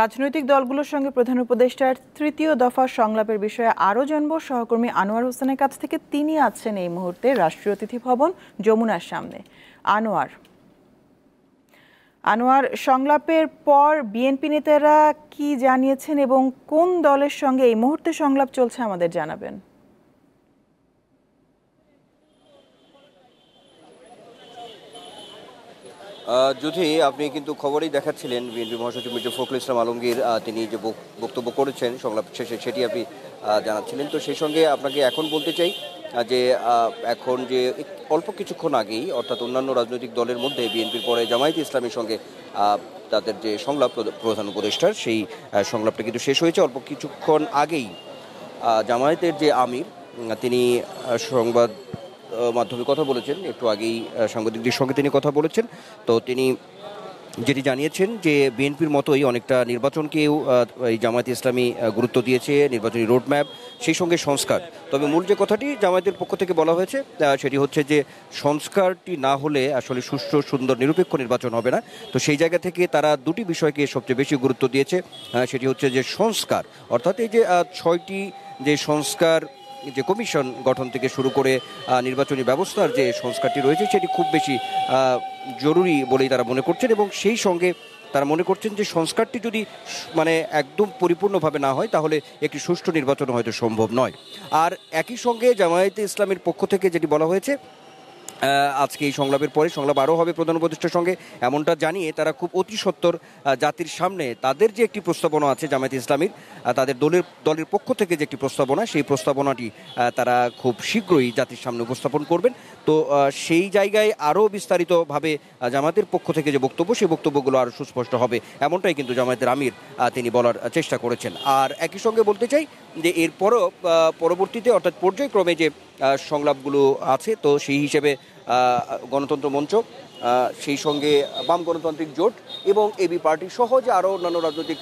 রাজনৈতিক দলগুলোর সঙ্গে প্রধান উপদেষ্টার তৃতীয় দফা সংলাপের বিষয়ে আরও জানব সহকর্মী আনোয়ার হোসেনের কাছ থেকে। তিনি আছেন এই মুহূর্তে রাষ্ট্রীয় অতিথি ভবন যমুনার সামনে। আনোয়ার, সংলাপের পর বিএনপি নেতারা কি জানিয়েছেন এবং কোন দলের সঙ্গে এই মুহূর্তে সংলাপ চলছে আমাদের জানাবেন। যদি আপনি কিন্তু খবরেই দেখাচ্ছিলেন বিএনপি মহাসচিব মির্জা ফখরুল ইসলাম আলমগীর তিনি যে বক্তব্য করেছেন সংলাপ শেষে সেটি আপনি জানাচ্ছিলেন। তো সেই সঙ্গে আপনাকে এখন বলতে চাই যে এখন যে অল্প কিছুক্ষণ আগেই অর্থাৎ অন্যান্য রাজনৈতিক দলের মধ্যে বিএনপির পরে জামায়াতে ইসলামীর সঙ্গে তাদের যে সংলাপ প্রধান উপদেষ্টার সেই সংলাপটা কিন্তু শেষ হয়েছে অল্প কিছুক্ষণ আগেই। জামায়াতের যে আমির তিনি সংবাদ মাধ্যমে কথা বলেছেন, একটু আগেই সাংবাদিকদের সঙ্গে তিনি কথা বলেছেন। তো তিনি যেটি জানিয়েছেন যে বিএনপির মতোই অনেকটা নির্বাচনকেও এই জামায়াতে ইসলামী গুরুত্ব দিয়েছে, নির্বাচনী রোডম্যাপ, সেই সঙ্গে সংস্কার। তবে মূল যে কথাটি জামায়াতের পক্ষ থেকে বলা হয়েছে সেটি হচ্ছে যে সংস্কারটি না হলে আসলে সুষ্ঠু সুন্দর নিরপেক্ষ নির্বাচন হবে না। তো সেই জায়গা থেকে তারা দুটি বিষয়কে সবচেয়ে বেশি গুরুত্ব দিয়েছে। সেটি হচ্ছে যে সংস্কার, অর্থাৎ এই যে 6টি যে সংস্কার যে কমিশন গঠন থেকে শুরু করে নির্বাচনী ব্যবস্থার যে সংস্কারটি রয়েছে সেটি খুব বেশি জরুরি বলেই তারা মনে করছেন। এবং সেই সঙ্গে তারা মনে করছেন যে সংস্কারটি যদি মানে একদম পরিপূর্ণভাবে না হয় তাহলে একটি সুষ্ঠু নির্বাচন হয়তো সম্ভব নয়। আর একই সঙ্গে জামায়াতে ইসলামের পক্ষ থেকে যেটি বলা হয়েছে আজকে এই সংলাপের পরে সংলাপ আরও হবে প্রধান উপদেষ্টার সঙ্গে, এমনটা জানিয়ে তারা খুব অতি সত্বর জাতির সামনে তাদের যে একটি প্রস্তাবনা আছে জামায়াতে ইসলামীর, তাদের দলের পক্ষ থেকে যে একটি প্রস্তাবনা, সেই প্রস্তাবনাটি তারা খুব শীঘ্রই জাতির সামনে উপস্থাপন করবেন। তো সেই জায়গায় আরও বিস্তারিতভাবে জামায়াতের পক্ষ থেকে যে বক্তব্য, সেই বক্তব্যগুলো আরও সুস্পষ্ট হবে, এমনটাই কিন্তু জামায়াতের আমির তিনি বলার চেষ্টা করেছেন। আর একই সঙ্গে বলতে চাই যে এরপরও পরবর্তীতে অর্থাৎ পর্যায়ক্রমে যে সংলাপগুলো আছে, তো সেই হিসেবে গণতন্ত্র মঞ্চ, সেই সঙ্গে বাম গণতান্ত্রিক জোট এবং এবি পার্টি সহ যে আরও অন্যান্য রাজনৈতিক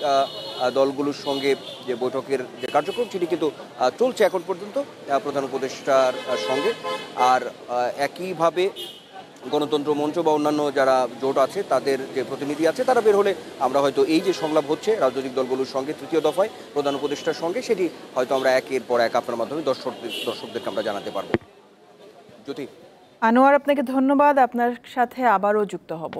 দলগুলোর সঙ্গে যে বৈঠকের যে কার্যক্রম সেটি কিন্তু চলছে এখন পর্যন্ত প্রধান উপদেষ্টার সঙ্গে। আর একইভাবে গণতন্ত্র মঞ্চ বা অন্যান্য যারা জোট আছে তাদের যে প্রতিনিধি আছে তারা বের হলে আমরা হয়তো এই যে সংলাপ হচ্ছে রাজনৈতিক দলগুলোর সঙ্গে তৃতীয় দফায় প্রধান উপদেষ্টার সঙ্গে, সেটি হয়তো আমরা একের পর এক আপনার মাধ্যমে দর্শকদেরকে আমরা জানাতে পারবো। জ্যোতি। আনোয়ার, আপনাকে ধন্যবাদ। আপনার সাথে আবারও যুক্ত হব।